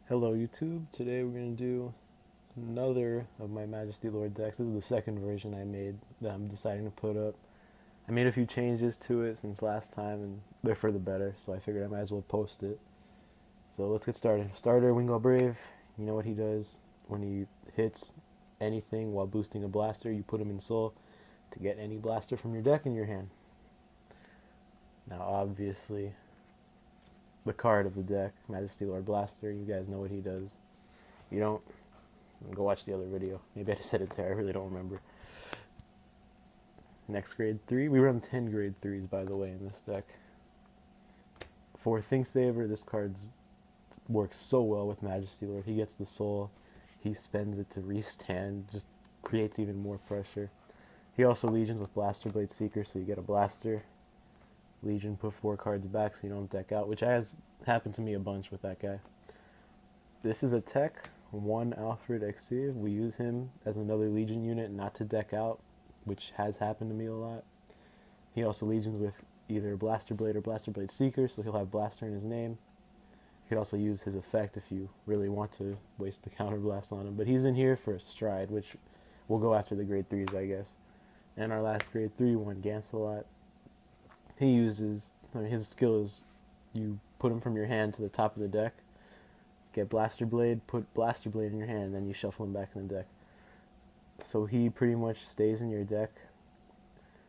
Hello YouTube, today we're going to do another of my Majesty Lord decks. This is the second version I made that I'm deciding to put up. I made a few changes to it since last time and they're for the better, so I figured I might as well post it. So let's get started. Starter, Wingo Brave, you know what he does. When he hits anything while boosting a blaster, you put him in soul to get any blaster from your deck in your hand. Now obviously, the card of the deck, Majesty Lord Blaster, you guys know what he does. If you don't, go watch the other video. Maybe I just said it there. I really don't remember. Next grade 3. We run 10 grade 3s, by the way, in this deck. For Think Saver, this card works so well with Majesty Lord. He gets the soul. He spends it to restand. Just creates even more pressure. He also Legions with Blaster Blade Seeker, so you get a Blaster. Legion, put 4 cards back so you don't deck out, which has happened to me a bunch with that guy. This is a tech, 1 Alfred Exave. We use him as another Legion unit not to deck out, which has happened to me a lot. He also Legions with either Blaster Blade or Blaster Blade Seeker, so he'll have Blaster in his name. You could also use his effect if you really want to waste the counter blast on him. But he's in here for a Stride, which we'll go after the grade 3s, I guess. And our last grade 3 one, Gancelot. He uses, his skill is you put him from your hand to the top of the deck, get Blaster Blade, put Blaster Blade in your hand, then you shuffle him back in the deck. So he pretty much stays in your deck,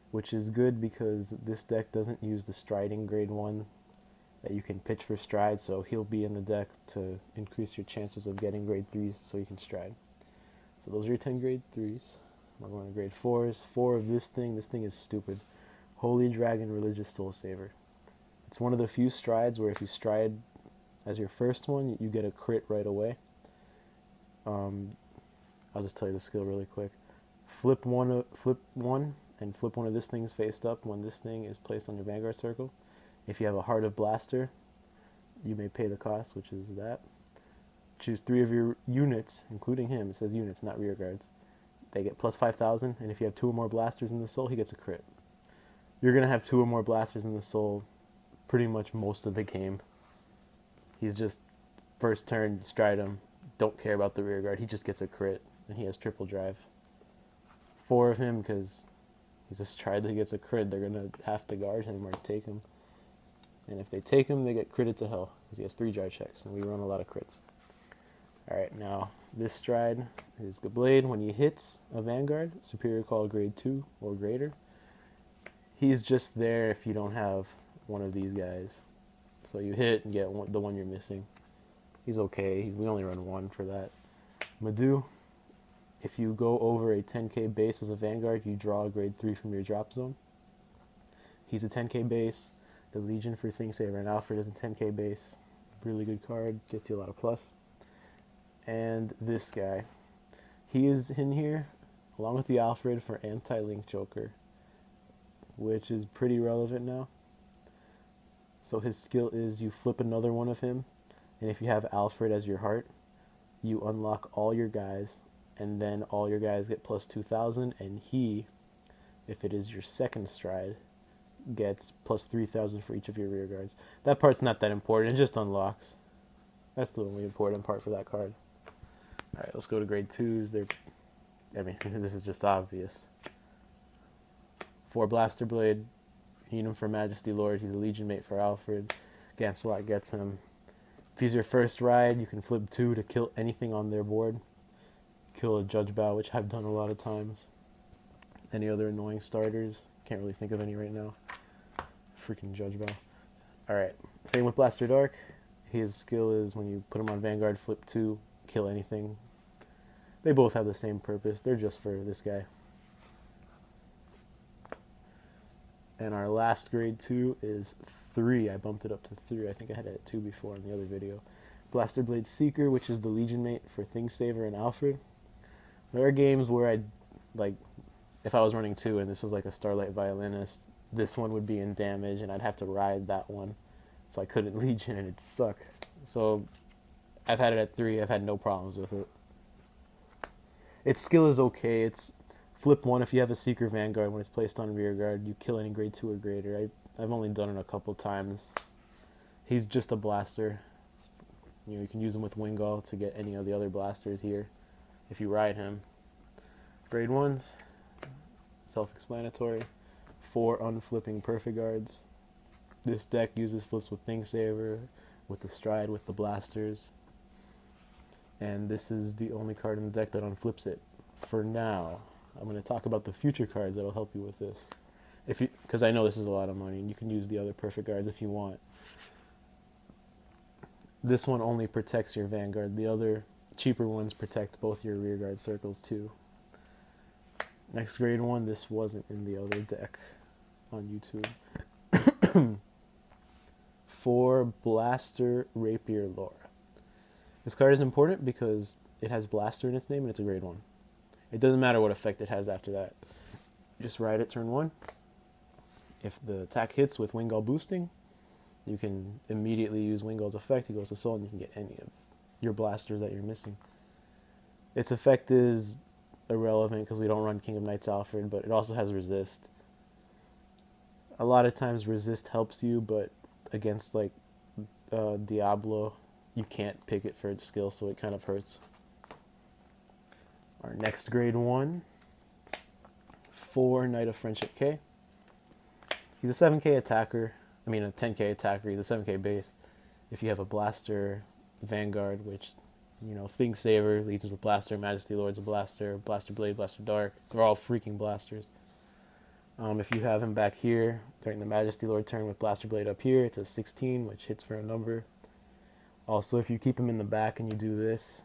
which is good because this deck doesn't use the Striding grade 1 that you can pitch for Stride, so he'll be in the deck to increase your chances of getting grade 3s so you can Stride. So those are your 10 grade 3s. We're going to grade 4s. 4 of this thing is stupid. Holy Dragon Religious Soul Saver. It's one of the few strides where if you stride as your first one, you get a crit right away. I'll just tell you the skill really quick. Flip one and flip one of this things faced up when this thing is placed on your Vanguard circle. If you have a Heart of Blaster, you may pay the cost, which is that. Choose 3 of your units, including him. It says units, not rear guards. They get plus 5,000, and if you have 2 or more blasters in the soul, he gets a crit. You're going to have 2 or more blasters in the soul pretty much most of the game. He's just first turn, stride him, don't care about the rear guard. He just gets a crit, and he has triple drive. 4 of him, because he's a stride that he gets a crit, they're going to have to guard him or take him. And if they take him, they get critted to hell, because he has 3 drive checks, and we run a lot of crits. Alright, now, this stride is Blade. When he hits a Vanguard, Superior Call grade 2 or greater, he's just there if you don't have one of these guys. So you hit and get the one you're missing. He's okay. We only run 1 for that. Madu, if you go over a 10k base as a Vanguard, you draw a grade 3 from your drop zone. He's a 10k base. The Legion for Think Saver and Alfred is a 10k base. Really good card. Gets you a lot of plus. And this guy. He is in here along with the Alfred for Anti-Link Joker, which is pretty relevant now. So his skill is you flip another one of him, and if you have Alfred as your heart, you unlock all your guys, and then all your guys get plus 2,000, and he, if it is your second stride, gets plus 3,000 for each of your rear guards. That part's not that important, it just unlocks. That's the only important part for that card. Alright, let's go to grade 2s. This is just obvious. 4 Blaster Blade, Him for Majesty Lord. He's a Legion mate for Alfred. Gancelot gets him. If he's your first ride, you can flip 2 to kill anything on their board. Kill a Judge Bow, which I've done a lot of times. Any other annoying starters? Can't really think of any right now. Freaking Judge Bow. Alright, same with Blaster Dark. His skill is when you put him on Vanguard, flip 2, kill anything. They both have the same purpose. They're just for this guy. And our last grade 2 is 3. I bumped it up to 3. I think I had it at 2 before in the other video. Blaster Blade Seeker, which is the Legion mate for Think Saver and Alfred. There are games where if I was running 2 and this was like a Starlight Violinist, this one would be in damage and I'd have to ride that one. So I couldn't Legion and it'd suck. So I've had it at 3. I've had no problems with it. Its skill is okay. It's flip 1 if you have a Seeker Vanguard. When it's placed on rear guard, you kill any grade 2 or greater. I've only done it a couple times. He's just a blaster. You know, you can use him with Wingull to get any of the other blasters here if you ride him. Grade 1s, self-explanatory. 4 unflipping perfect guards. This deck uses flips with Thingsaver, with the Stride, with the blasters. And this is the only card in the deck that unflips it. For now, I'm going to talk about the future cards that'll help you with this. Because I know this is a lot of money, and you can use the other perfect guards if you want. This one only protects your Vanguard. The other cheaper ones protect both your rear guard circles too. Next grade 1, this wasn't in the other deck on YouTube. 4 Blaster Rapier Lore. This card is important because it has Blaster in its name and it's a grade 1. It doesn't matter what effect it has after that. Just ride it turn 1. If the attack hits with Wingull boosting, you can immediately use Wingull's effect. He goes to Soul and you can get any of your blasters that you're missing. Its effect is irrelevant because we don't run King of Knights Alfred, but it also has Resist. A lot of times Resist helps you, but against like Diablo, you can't pick it for its skill, so it kind of hurts. Our next grade 1, 4 Knight of Friendship K. He's a 7k attacker. I mean a 10k attacker. He's a 7k base. If you have a Blaster Vanguard, which, you know, Thingsaver, Legions with Blaster, Majesty Lord's a Blaster, Blaster Blade, Blaster Dark. They're all freaking blasters. If you have him back here during the Majesty Lord turn with Blaster Blade up here, it's a 16, which hits for a number. Also, if you keep him in the back and you do this,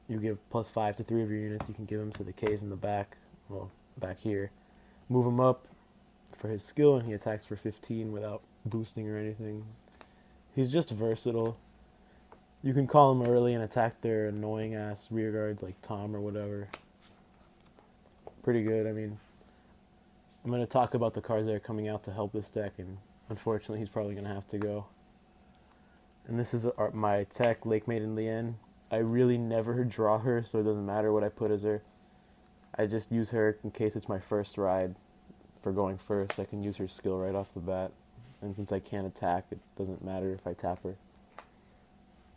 you give +5 to 3 of your units. You can give him to the K's in the back, well, back here. Move him up for his skill, and he attacks for 15 without boosting or anything. He's just versatile. You can call him early and attack their annoying ass rear guards like Tom or whatever. Pretty good. I mean, I'm going to talk about the cards that are coming out to help this deck, and unfortunately he's probably going to have to go. And this is my tech, Lake Maiden Lien. I really never draw her, so it doesn't matter what I put as her. I just use her in case it's my first ride. For going first, I can use her skill right off the bat. And since I can't attack, it doesn't matter if I tap her.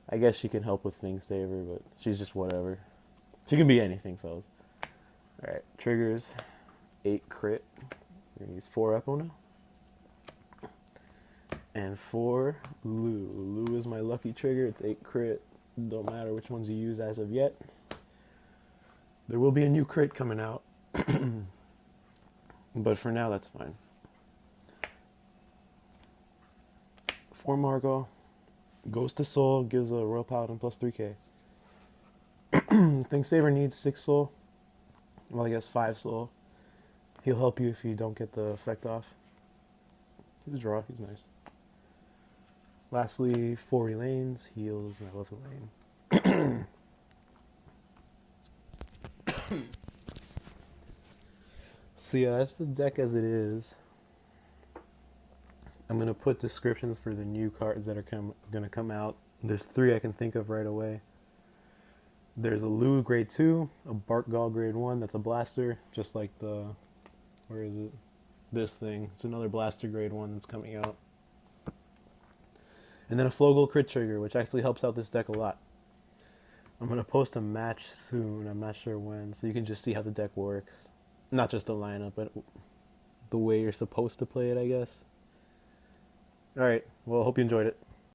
I guess she can help with Thingsaver, but she's just whatever. She can be anything, fellas. Alright, triggers. 8 crit. We're going to use 4 Echo now. And 4 Lou. Lou is my lucky trigger. It's 8 crit. Don't matter which ones you use as of yet. There will be a new crit coming out. But for now, that's fine. 4 Margot. Goes to Soul. Gives a Royal Paladin plus 3k. Thingsaver needs 6 Soul. Well, I guess 5 Soul. He'll help you if you don't get the effect off. He's a draw. He's nice. Lastly, 4 Elaines. Heals, and I love Elaine. So yeah, that's the deck as it is. I'm going to put descriptions for the new cards that are going to come out. There's 3 I can think of right away. There's a Lou grade 2, a Barkgall grade 1, that's a blaster, just like the, where is it? This thing. It's another blaster grade 1 that's coming out. And then a Flogel crit trigger, which actually helps out this deck a lot. I'm going to post a match soon, I'm not sure when, so you can just see how the deck works. Not just the lineup, but the way you're supposed to play it, I guess. Alright, well, hope you enjoyed it.